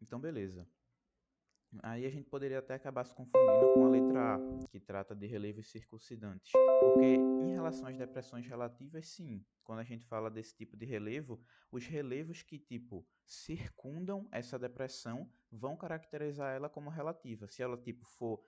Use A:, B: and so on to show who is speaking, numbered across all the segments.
A: Então, beleza. Aí a gente poderia até acabar se confundindo com a letra A, que trata de relevos circuncidantes. Porque em relação às depressões relativas, sim. Quando a gente fala desse tipo de relevo, os relevos que, tipo, circundam essa depressão vão caracterizar ela como relativa. Se ela, tipo, for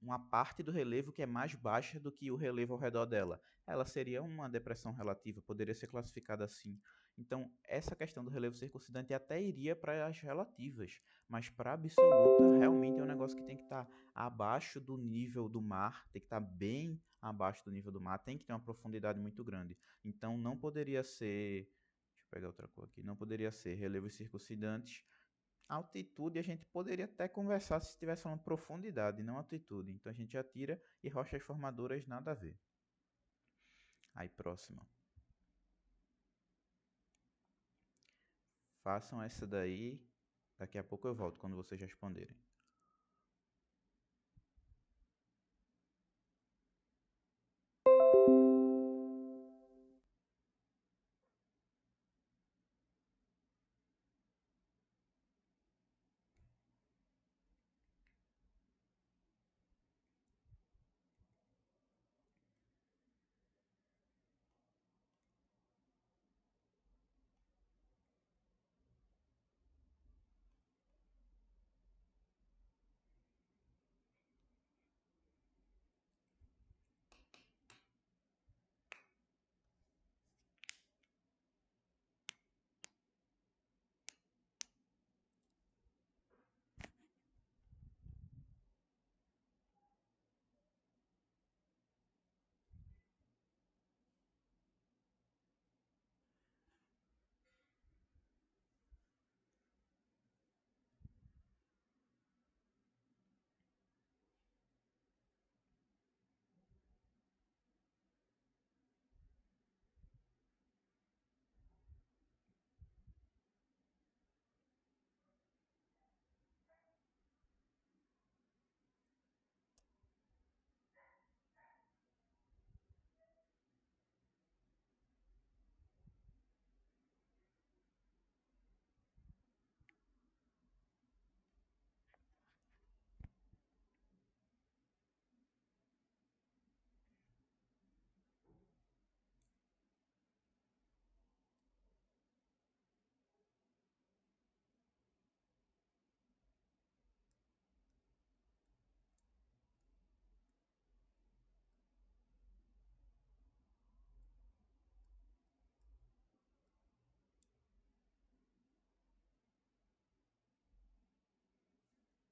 A: uma parte do relevo que é mais baixa do que o relevo ao redor dela, ela seria uma depressão relativa, poderia ser classificada assim. Então, essa questão do relevo circuncidante até iria para as relativas, mas para absoluta, realmente é um negócio que tem que estar abaixo do nível do mar, tem que estar bem abaixo do nível do mar, tem que ter uma profundidade muito grande. Então não poderia ser, deixa eu pegar outra cor aqui, não poderia ser relevos circuncidantes. Altitude a gente poderia até conversar se estivesse falando profundidade, não altitude. Então a gente já tira e rochas formadoras nada a ver. Aí próxima. Façam essa daí, daqui a pouco eu volto quando vocês responderem.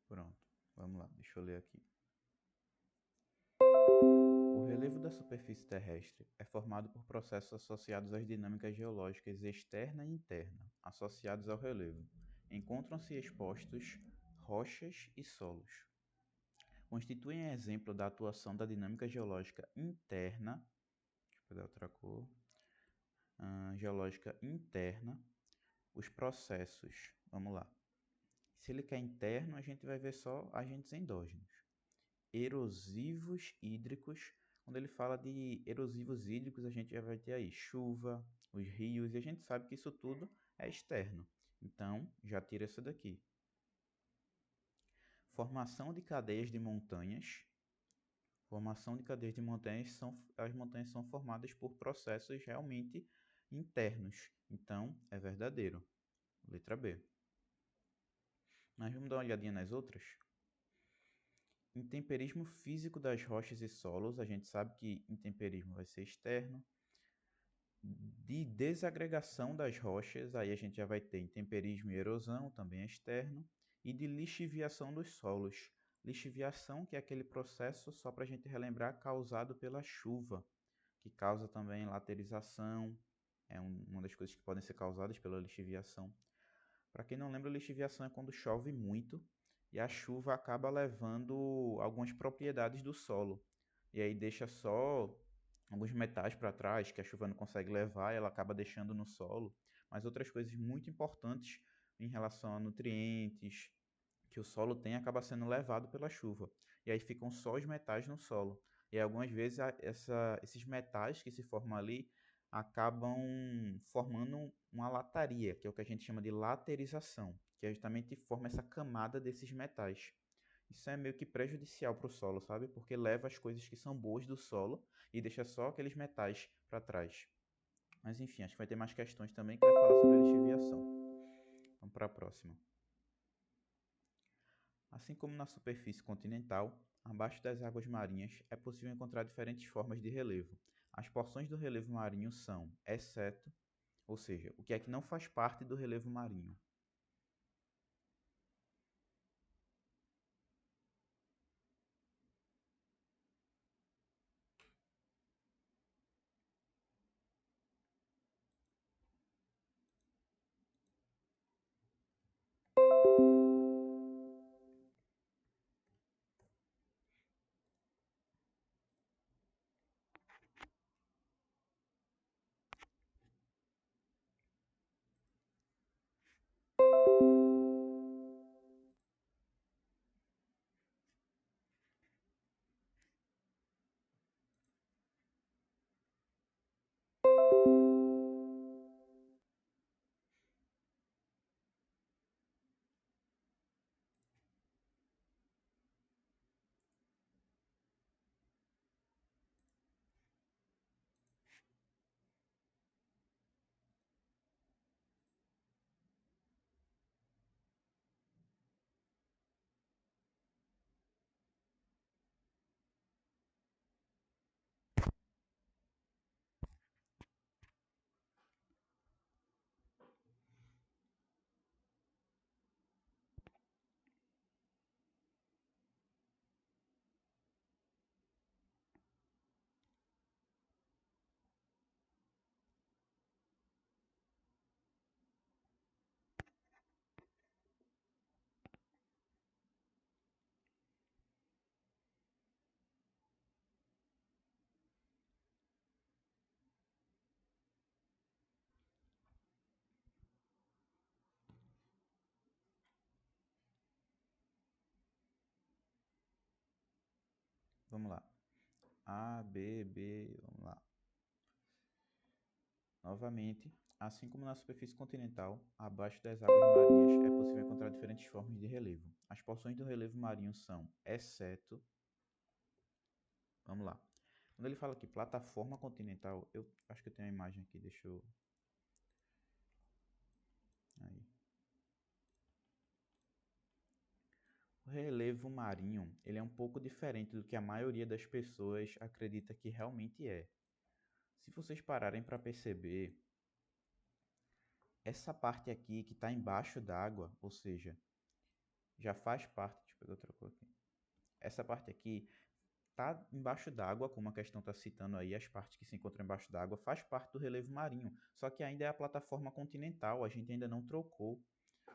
A: Pronto, vamos lá, deixa eu ler aqui. O relevo da superfície terrestre é formado por processos associados às dinâmicas geológicas externa e interna, associados ao relevo. Encontram-se expostos rochas e solos. Constituem exemplo da atuação da dinâmica geológica interna, deixa eu pegar outra cor, geológica interna, os processos, vamos lá. Se ele quer interno, a gente vai ver só agentes endógenos. Erosivos hídricos. Quando ele fala de erosivos hídricos, a gente já vai ter aí chuva, os rios, e a gente sabe que isso tudo é externo. Então, já tira essa daqui. Formação de cadeias de montanhas. Formação de cadeias de montanhas as montanhas são formadas por processos realmente internos. Então, é verdadeiro. Letra B. Mas vamos dar uma olhadinha nas outras? Intemperismo físico das rochas e solos, a gente sabe que intemperismo vai ser externo. De desagregação das rochas, aí a gente já vai ter intemperismo e erosão, também é externo. E de lixiviação dos solos. Lixiviação, que é aquele processo, só para a gente relembrar, causado pela chuva, que causa também laterização, é uma das coisas que podem ser causadas pela lixiviação. Para quem não lembra, lixiviação é quando chove muito e a chuva acaba levando algumas propriedades do solo. E aí deixa só alguns metais para trás que a chuva não consegue levar e ela acaba deixando no solo. Mas outras coisas muito importantes em relação a nutrientes que o solo tem acaba sendo levado pela chuva. E aí ficam só os metais no solo. E aí, algumas vezes esses metais que se formam ali acabam formando uma lataria, que é o que a gente chama de laterização, que é justamente forma essa camada desses metais. Isso é meio que prejudicial para o solo, sabe? Porque leva as coisas que são boas do solo e deixa só aqueles metais para trás. Mas enfim, acho que vai ter mais questões também que vai falar sobre lixiviação. Vamos para a próxima. Assim como na superfície continental, abaixo das águas marinhas é possível encontrar diferentes formas de relevo. As porções do relevo marinho são exceto, ou seja, o que é que não faz parte do relevo marinho. Vamos lá. A, B, B, vamos lá. Novamente, assim como na superfície continental, abaixo das águas marinhas é possível encontrar diferentes formas de relevo. As porções do relevo marinho são, exceto, vamos lá. Quando ele fala aqui plataforma continental, eu acho que eu tenho a imagem aqui, deixa eu... Aí. O relevo marinho, ele é um pouco diferente do que a maioria das pessoas acredita que realmente é. Se vocês pararem para perceber, essa parte aqui que está embaixo d'água, ou seja, já faz parte... Deixa eu pegar outra cor aqui. Essa parte aqui está embaixo d'água, como a questão está citando aí, as partes que se encontram embaixo d'água, faz parte do relevo marinho. Só que ainda é a plataforma continental, a gente ainda não trocou.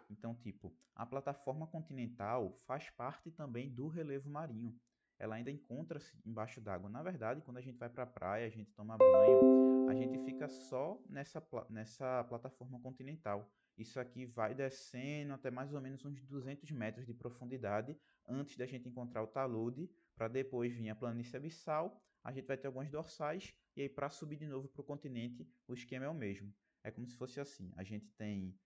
A: Então, tipo, a plataforma continental faz parte também do relevo marinho. Ela ainda encontra-se embaixo d'água. Na verdade, quando a gente vai para a praia, a gente toma banho, a gente fica só nessa plataforma continental. Isso aqui vai descendo até mais ou menos uns 200 metros de profundidade antes da gente encontrar o talude, para depois vir a planície abissal. A gente vai ter alguns dorsais e aí para subir de novo para o continente, o esquema é o mesmo. É como se fosse assim, a gente tem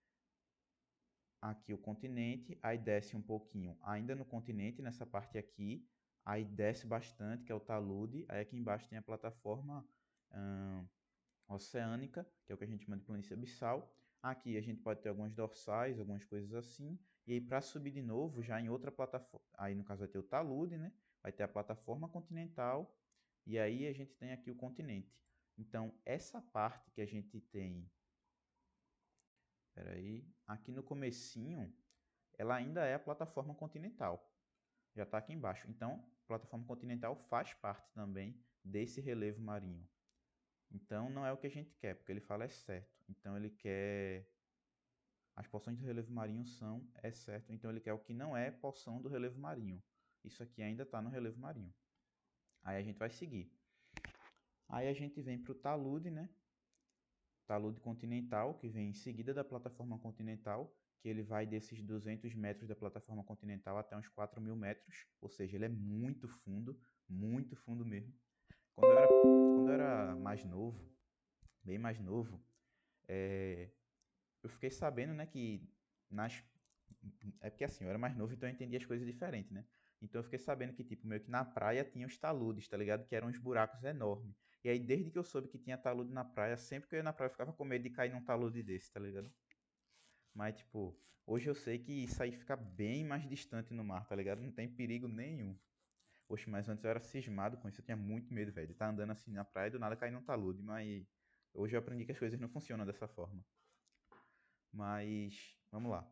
A: aqui o continente, aí desce um pouquinho ainda no continente, nessa parte aqui, aí desce bastante, que é o talude, aí aqui embaixo tem a plataforma oceânica, que é o que a gente chama de planície abissal. Aqui a gente pode ter alguns dorsais, algumas coisas assim, e aí para subir de novo, já em outra plataforma, aí no caso vai ter o talude, né? Vai ter a plataforma continental, e aí a gente tem aqui o continente. Então, essa parte que a gente tem, peraí, aqui no comecinho, ela ainda é a plataforma continental. Já está aqui embaixo. Então, a plataforma continental faz parte também desse relevo marinho. Então, não é o que a gente quer, porque ele fala é certo. Então, ele quer... As porções do relevo marinho são é certo. Então, ele quer o que não é porção do relevo marinho. Isso aqui ainda está no relevo marinho. Aí a gente vai seguir. Aí a gente vem para o talude, né? Talude continental, que vem em seguida da plataforma continental, que ele vai desses 200 metros da plataforma continental até uns 4.000 metros, ou seja, ele é muito fundo mesmo. Quando eu era mais novo, bem mais novo, é, eu fiquei sabendo, né, que nas... É porque assim, eu era mais novo, então eu entendia as coisas diferentes, né? Então eu fiquei sabendo que, tipo, meio que na praia tinha os taludes, tá ligado? Que eram uns buracos enormes. E aí, desde que eu soube que tinha talude na praia, sempre que eu ia na praia, eu ficava com medo de cair num talude desse, tá ligado? Mas, tipo, hoje eu sei que isso aí fica bem mais distante no mar, tá ligado? Não tem perigo nenhum. Poxa, mas antes eu era cismado com isso, eu tinha muito medo, velho, de estar andando assim na praia e do nada cair num talude, mas hoje eu aprendi que as coisas não funcionam dessa forma. Mas, vamos lá.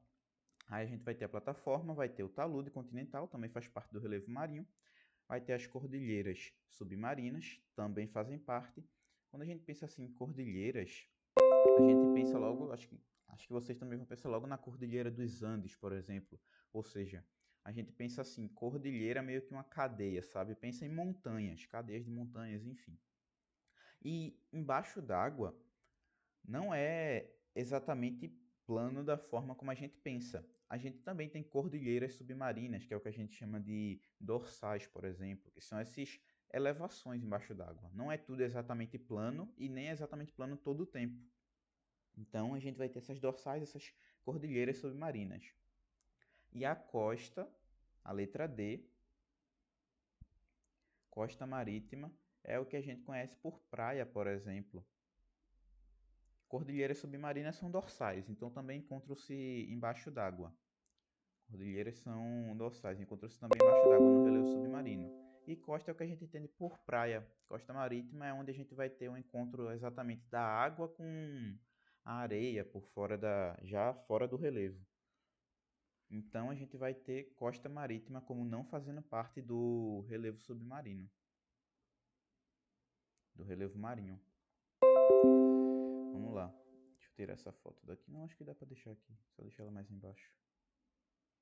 A: Aí a gente vai ter a plataforma, vai ter o talude continental, também faz parte do relevo marinho. Vai ter as cordilheiras submarinas, também fazem parte. Quando a gente pensa assim em cordilheiras, a gente pensa logo, acho que vocês também vão pensar logo na Cordilheira dos Andes, por exemplo. Ou seja, a gente pensa assim, cordilheira meio que uma cadeia, sabe? Pensa em montanhas, cadeias de montanhas, enfim. E embaixo d'água não é exatamente plano da forma como a gente pensa. A gente também tem cordilheiras submarinas, que é o que a gente chama de dorsais, por exemplo, que são essas elevações embaixo d'água. Não é tudo exatamente plano e nem é exatamente plano todo o tempo. Então a gente vai ter essas dorsais, essas cordilheiras submarinas. E a costa, a letra D, costa marítima, é o que a gente conhece por praia, por exemplo. Cordilheiras submarinas são dorsais, então também encontram-se embaixo d'água. Cordilheiras são dorsais, encontram-se também embaixo d'água no relevo submarino. E costa é o que a gente entende por praia. Costa marítima é onde a gente vai ter um encontro exatamente da água com a areia por fora já fora do relevo. Então a gente vai ter costa marítima como não fazendo parte do relevo submarino, do relevo marinho. Vamos lá. Deixa eu tirar essa foto daqui. Não, acho que dá para deixar aqui. Só deixar ela mais embaixo.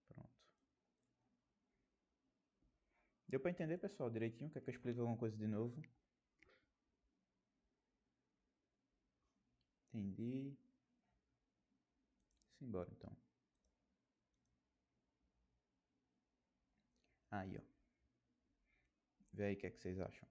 A: Pronto. Deu para entender, pessoal, direitinho? Quer que eu explique alguma coisa de novo? Entendi. Simbora então. Aí, ó. Vê aí o que é que vocês acham.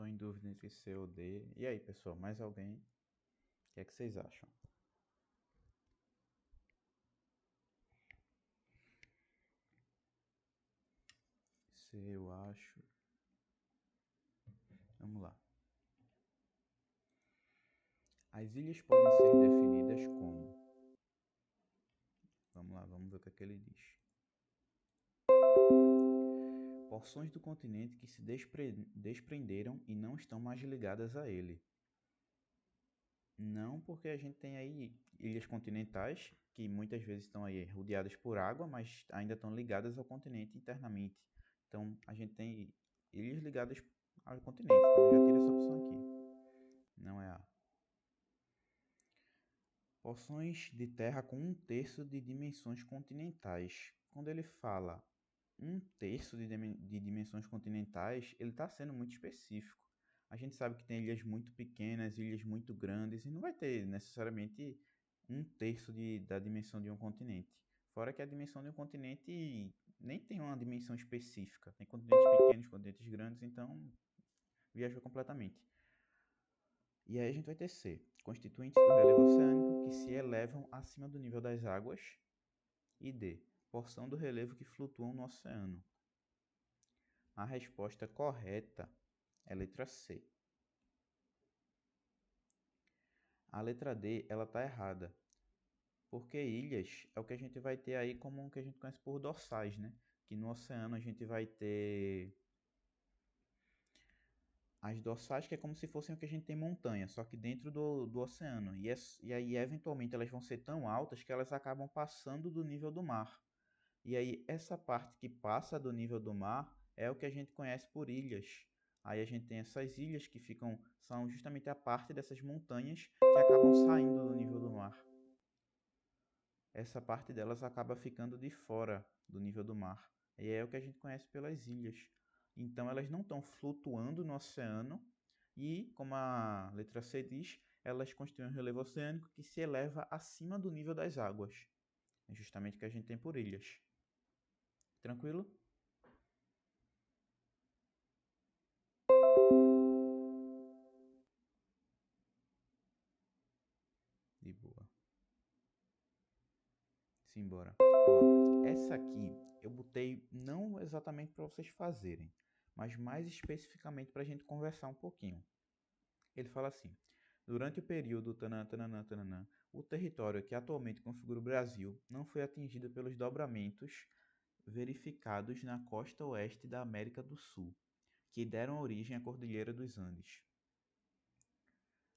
A: Tô em dúvida entre C ou D. E aí, pessoal, mais alguém? O que é que vocês acham? C, eu acho. Vamos lá. As ilhas podem ser definidas como... Vamos lá, vamos ver o que é que ele diz. Porções do continente que se desprenderam e não estão mais ligadas a ele. Não, porque a gente tem aí ilhas continentais que muitas vezes estão aí rodeadas por água, mas ainda estão ligadas ao continente internamente. Então a gente tem ilhas ligadas ao continente. Então já tira essa opção aqui. Não é A. Porções de terra com 1/3 de dimensões continentais. Quando ele fala 1/3 de dimensões continentais, ele está sendo muito específico. A gente sabe que tem ilhas muito pequenas, ilhas muito grandes, e não vai ter necessariamente 1/3 da dimensão de um continente. Fora que a dimensão de um continente nem tem uma dimensão específica. Tem continentes pequenos, continentes grandes, então viaja completamente. E aí a gente vai ter C, constituintes do relevo oceânico que se elevam acima do nível das águas. E D, porção do relevo que flutuam no oceano. A resposta correta é a letra C. A letra D, ela tá errada. Porque ilhas é o que a gente vai ter aí como o que a gente conhece por dorsais, né? Que no oceano a gente vai ter as dorsais, que é como se fossem o que a gente tem montanha, só que dentro do oceano. E aí, eventualmente, elas vão ser tão altas que elas acabam passando do nível do mar. E aí, essa parte que passa do nível do mar é o que a gente conhece por ilhas. Aí a gente tem essas ilhas que são justamente a parte dessas montanhas que acabam saindo do nível do mar. Essa parte delas acaba ficando de fora do nível do mar. E é o que a gente conhece pelas ilhas. Então elas não estão flutuando no oceano e, como a letra C diz, elas constituem um relevo oceânico que se eleva acima do nível das águas. É justamente o que a gente tem por ilhas. Tranquilo? De boa. Simbora. Ó, essa aqui eu botei não exatamente para vocês fazerem, mas mais especificamente para a gente conversar um pouquinho. Ele fala assim: durante o período tanã, tanã, tanã, o território que atualmente configura o Brasil não foi atingido pelos dobramentos verificados na costa oeste da América do Sul, que deram origem à Cordilheira dos Andes.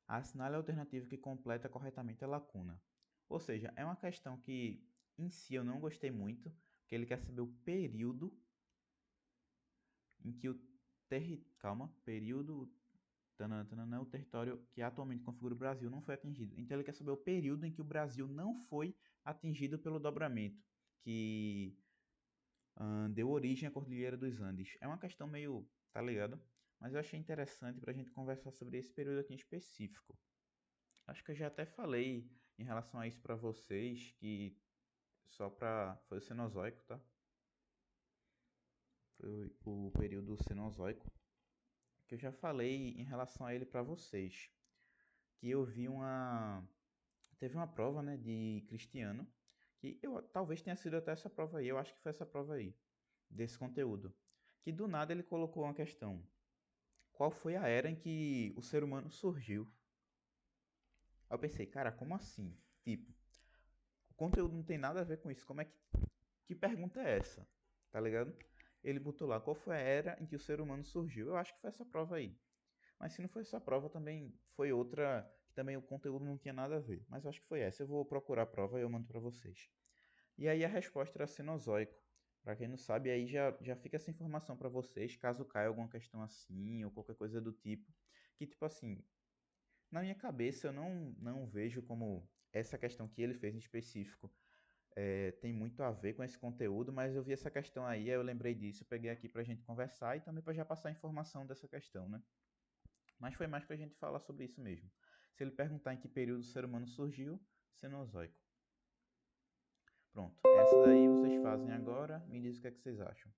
A: Assinale a alternativa que completa corretamente a lacuna. Ou seja, é uma questão que em si eu não gostei muito, porque ele quer saber o período em que o período o território que atualmente configura o Brasil não foi atingido. Então ele quer saber o período em que o Brasil não foi atingido pelo dobramento, que deu origem à Cordilheira dos Andes. É uma questão meio, tá ligado? Mas eu achei interessante para a gente conversar sobre esse período aqui em específico. Acho que eu já até falei em relação a isso para vocês, que foi o Cenozoico, tá? Foi o período Cenozoico, que eu já falei em relação a ele para vocês, que eu vi teve uma prova, né, de Cristiano, que talvez tenha sido até essa prova aí, eu acho que foi essa prova aí, desse conteúdo, que do nada ele colocou uma questão: qual foi a era em que o ser humano surgiu? Aí eu pensei, cara, como assim? Tipo, o conteúdo não tem nada a ver com isso, como é que pergunta é essa? Tá ligado? Ele botou lá, qual foi a era em que o ser humano surgiu? Eu acho que foi essa prova aí. Mas se não foi essa prova, também foi outra, que também o conteúdo não tinha nada a ver. Mas eu acho que foi essa. Eu vou procurar a prova e eu mando para vocês. E aí a resposta era Cenozoico. Para quem não sabe, aí já fica essa informação para vocês, caso caia alguma questão assim, ou qualquer coisa do tipo. Que tipo assim, na minha cabeça eu não vejo como essa questão que ele fez em específico tem muito a ver com esse conteúdo, mas eu vi essa questão aí eu lembrei disso, eu peguei aqui para a gente conversar e também para já passar a informação dessa questão, né? Mas foi mais para a gente falar sobre isso mesmo. Se ele perguntar em que período o ser humano surgiu, Cenozoico. Pronto, essa daí vocês fazem agora, me diz o que é que vocês acham.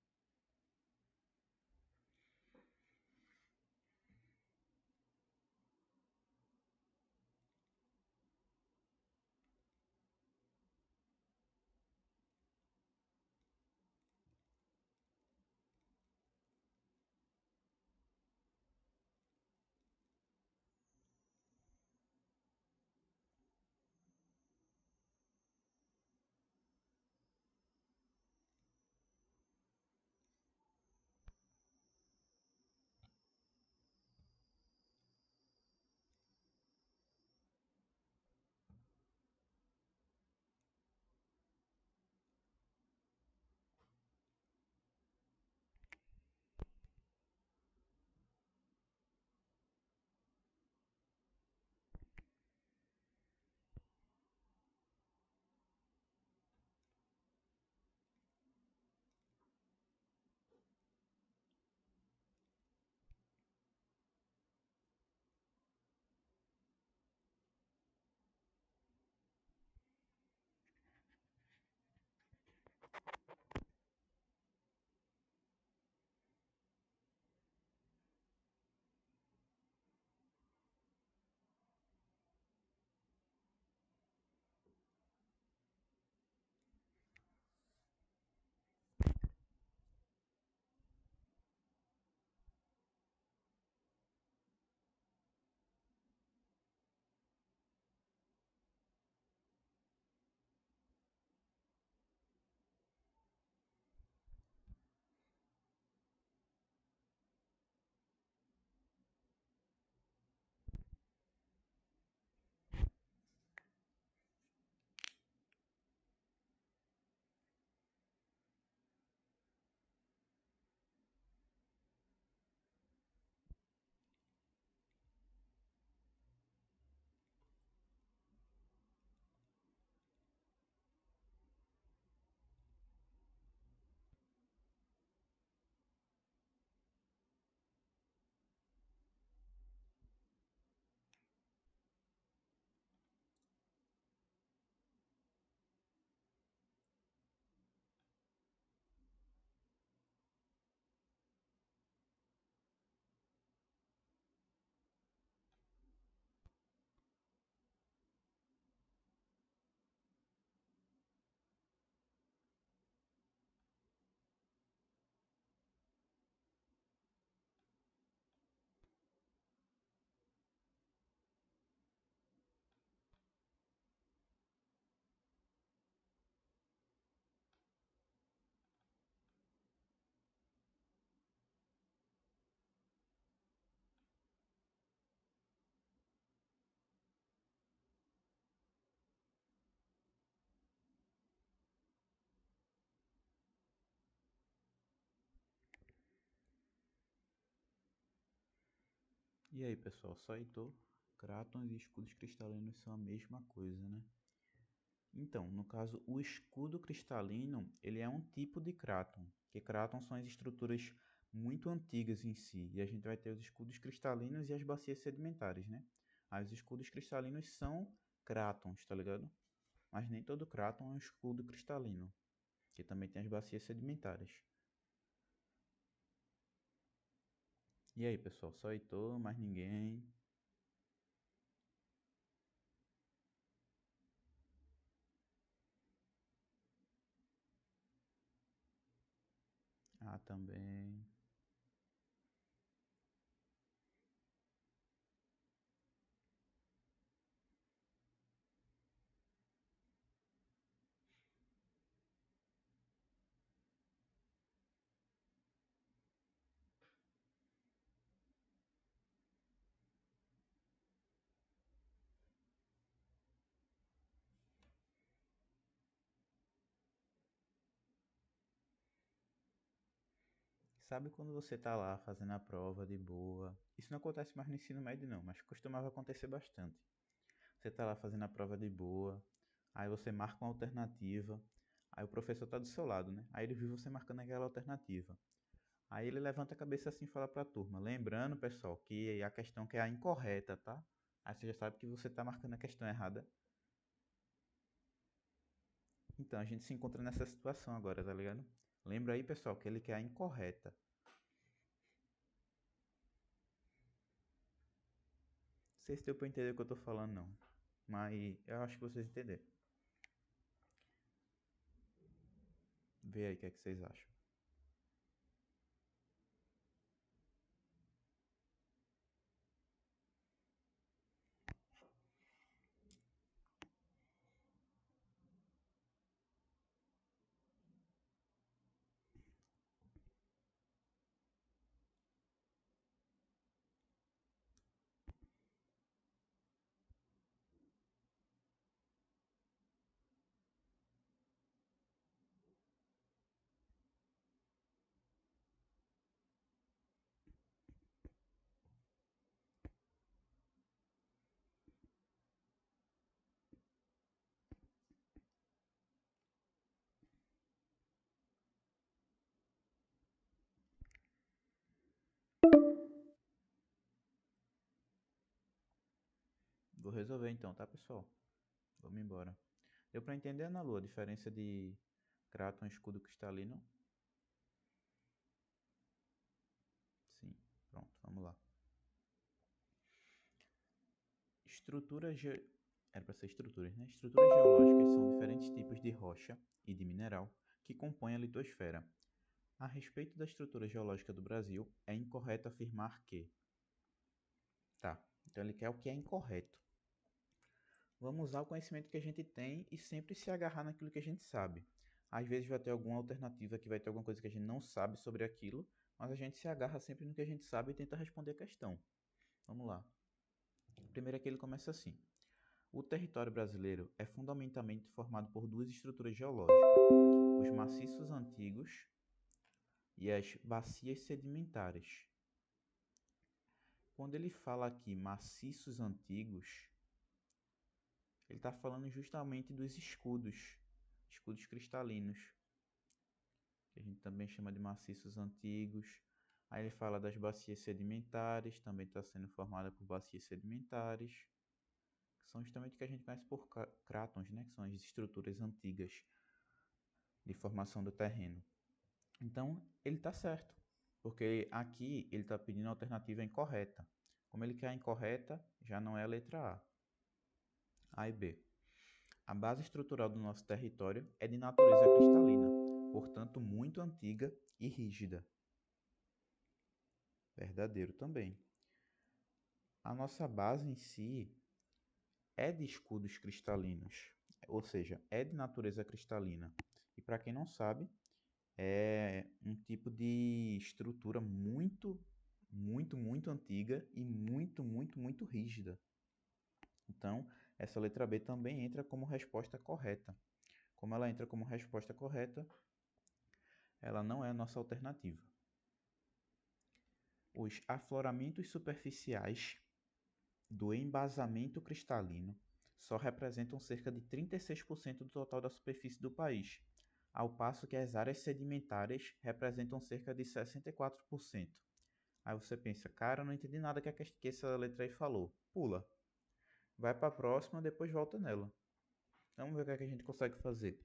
A: E aí, pessoal, só Heitor, cratons e escudos cristalinos são a mesma coisa, né? Então, no caso, o escudo cristalino, ele é um tipo de craton, que cratons são as estruturas muito antigas em si, e a gente vai ter os escudos cristalinos e as bacias sedimentares, né? Aí os escudos cristalinos são crátons, tá ligado? Mas nem todo craton é um escudo cristalino, que também tem as bacias sedimentares. E aí, pessoal, só Heitor, mais ninguém? Ah, também. Sabe quando você tá lá fazendo a prova de boa? Isso não acontece mais no ensino médio não, mas costumava acontecer bastante. Você tá lá fazendo a prova de boa, aí você marca uma alternativa, aí o professor tá do seu lado, né? Aí ele viu você marcando aquela alternativa. Aí ele levanta a cabeça assim e fala pra turma, lembrando, pessoal, que a questão que é a incorreta, tá? Aí você já sabe que você tá marcando a questão errada. Então a gente se encontra nessa situação agora, tá ligado? Lembra aí, pessoal, que ele quer a incorreta. Não sei se deu pra entender o que eu tô falando, não. Mas eu acho que vocês entenderam. Vê aí o que é que vocês acham. Vou resolver então, tá, pessoal? Vamos embora. Deu pra entender, Ana Lu, a diferença de Kraton e escudo cristalino? Sim. Pronto, vamos lá. Estruturas ge... Era para ser estruturas, né? Estruturas geológicas são diferentes tipos de rocha e de mineral que compõem a litosfera. A respeito da estrutura geológica do Brasil, é incorreto afirmar que... Tá, então ele quer o que é incorreto. Vamos usar o conhecimento que a gente tem e sempre se agarrar naquilo que a gente sabe. Às vezes vai ter alguma alternativa que vai ter alguma coisa que a gente não sabe sobre aquilo, mas a gente se agarra sempre no que a gente sabe e tenta responder a questão. Vamos lá. Primeiro aqui ele começa assim. O território brasileiro é fundamentalmente formado por duas estruturas geológicas, os maciços antigos e as bacias sedimentares. Quando ele fala aqui maciços antigos, ele está falando justamente dos escudos, escudos cristalinos, que a gente também chama de maciços antigos. Aí ele fala das bacias sedimentares, também está sendo formada por bacias sedimentares, que são justamente o que a gente conhece por crátons, né? Que são as estruturas antigas de formação do terreno. Então, ele está certo, porque aqui ele está pedindo a alternativa incorreta. Como ele quer a incorreta, já não é a letra A. A e B. A base estrutural do nosso território é de natureza cristalina, portanto muito antiga e rígida. Verdadeiro também. A nossa base em si é de escudos cristalinos, ou seja, é de natureza cristalina. E para quem não sabe, é um tipo de estrutura muito antiga e muito rígida. Então, essa letra B também entra como resposta correta. Como ela entra como resposta correta, ela não é a nossa alternativa. Os afloramentos superficiais do embasamento cristalino só representam cerca de 36% do total da superfície do país, ao passo que as áreas sedimentares representam cerca de 64%. Aí você pensa, cara, eu não entendi nada que essa letra aí falou. Pula. Vai para a próxima, depois volta nela. Vamos ver o que, é que a gente consegue fazer.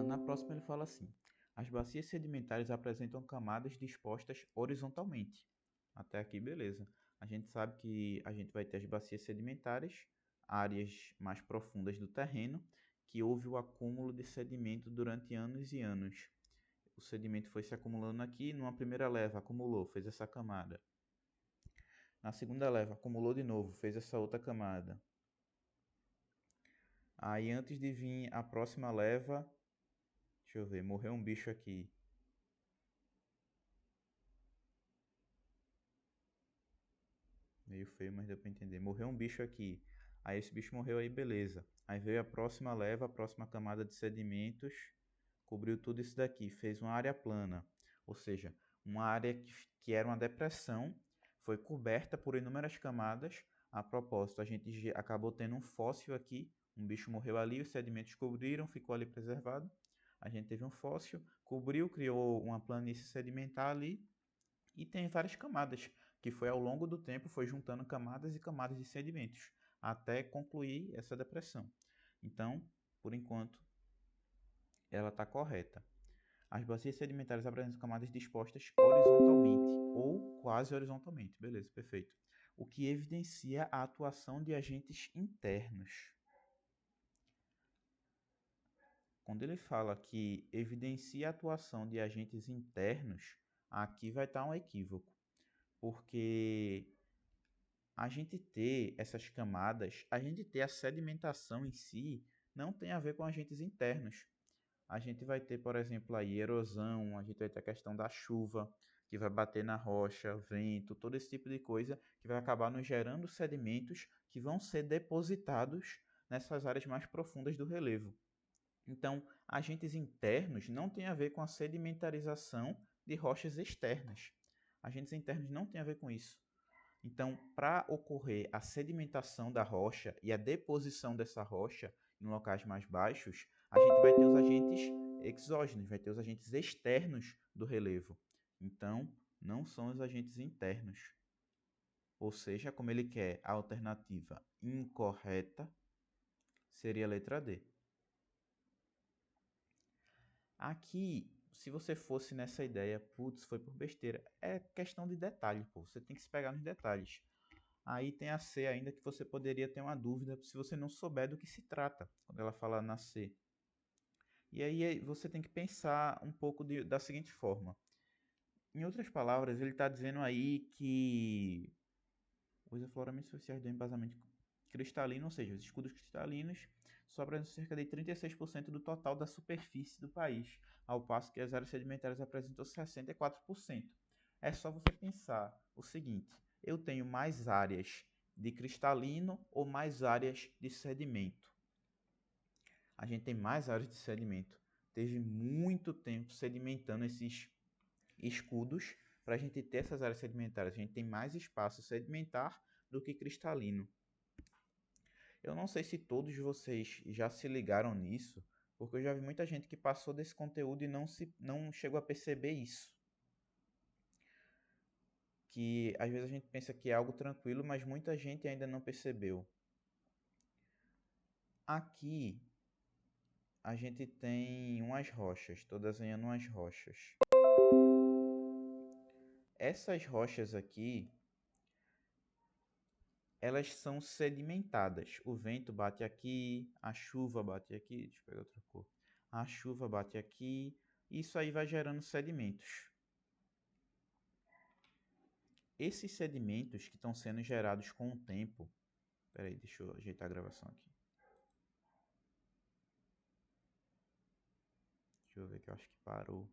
A: Na próxima ele fala assim: as bacias sedimentares apresentam camadas dispostas horizontalmente. Até aqui, beleza. A gente sabe que a gente vai ter as bacias sedimentares, áreas mais profundas do terreno, que houve o acúmulo de sedimento durante anos e anos. O sedimento foi se acumulando aqui, numa primeira leva acumulou, fez essa camada. Na segunda leva acumulou de novo, fez essa outra camada. Aí antes de vir a próxima leva, deixa eu ver, morreu um bicho aqui. Meio feio, mas deu pra entender. Morreu um bicho aqui. Aí esse bicho morreu aí, beleza. Aí veio a próxima leva, a próxima camada de sedimentos, cobriu tudo isso daqui, fez uma área plana. Ou seja, uma área que era uma depressão, foi coberta por inúmeras camadas. A propósito, a gente acabou tendo um fóssil aqui, um bicho morreu ali, os sedimentos cobriram, ficou ali preservado. A gente teve um fóssil, cobriu, criou uma planície sedimentar ali, e tem várias camadas, que foi ao longo do tempo, foi juntando camadas e camadas de sedimentos, até concluir essa depressão. Então, por enquanto, ela está correta. As bacias sedimentares apresentam camadas dispostas horizontalmente ou quase horizontalmente. Beleza, perfeito. O que evidencia a atuação de agentes internos. Quando ele fala que evidencia a atuação de agentes internos, aqui vai estar um equívoco, porque a gente ter essas camadas, a gente ter a sedimentação em si, não tem a ver com agentes internos. A gente vai ter, por exemplo, aí erosão, a gente vai ter a questão da chuva, que vai bater na rocha, vento, todo esse tipo de coisa, que vai acabar nos gerando sedimentos que vão ser depositados nessas áreas mais profundas do relevo. Então, agentes internos não tem a ver com a sedimentarização de rochas externas. Agentes internos não tem a ver com isso. Então, para ocorrer a sedimentação da rocha e a deposição dessa rocha em locais mais baixos, a gente vai ter os agentes exógenos, vai ter os agentes externos do relevo. Então, não são os agentes internos. Ou seja, como ele quer a alternativa incorreta, seria a letra D. Aqui, se você fosse nessa ideia, putz, foi por besteira, é questão de detalhe, pô. Você tem que se pegar nos detalhes. Aí tem a C ainda que você poderia ter uma dúvida se você não souber do que se trata, quando ela fala na C. E aí você tem que pensar um pouco da seguinte forma. Em outras palavras, ele está dizendo aí que os afloramentos superficiais do embasamento cristalino, ou seja, os escudos cristalinos, sobram cerca de 36% do total da superfície do país, ao passo que as áreas sedimentares apresentam 64%. É só você pensar o seguinte: eu tenho mais áreas de cristalino ou mais áreas de sedimento? A gente tem mais áreas de sedimento. Teve muito tempo sedimentando esses escudos para a gente ter essas áreas sedimentares. A gente tem mais espaço sedimentar do que cristalino. Eu não sei se todos vocês já se ligaram nisso, porque eu já vi muita gente que passou desse conteúdo e não chegou a perceber isso. Que às vezes a gente pensa que é algo tranquilo, mas muita gente ainda não percebeu. Aqui a gente tem umas rochas, estou desenhando umas rochas. Essas rochas aqui, elas são sedimentadas. O vento bate aqui, a chuva bate aqui, deixa eu pegar outra cor. A chuva bate aqui, isso aí vai gerando sedimentos. Esses sedimentos que estão sendo gerados com o tempo... Peraí, deixa eu ajeitar a gravação aqui. Deixa eu ver que eu acho que parou.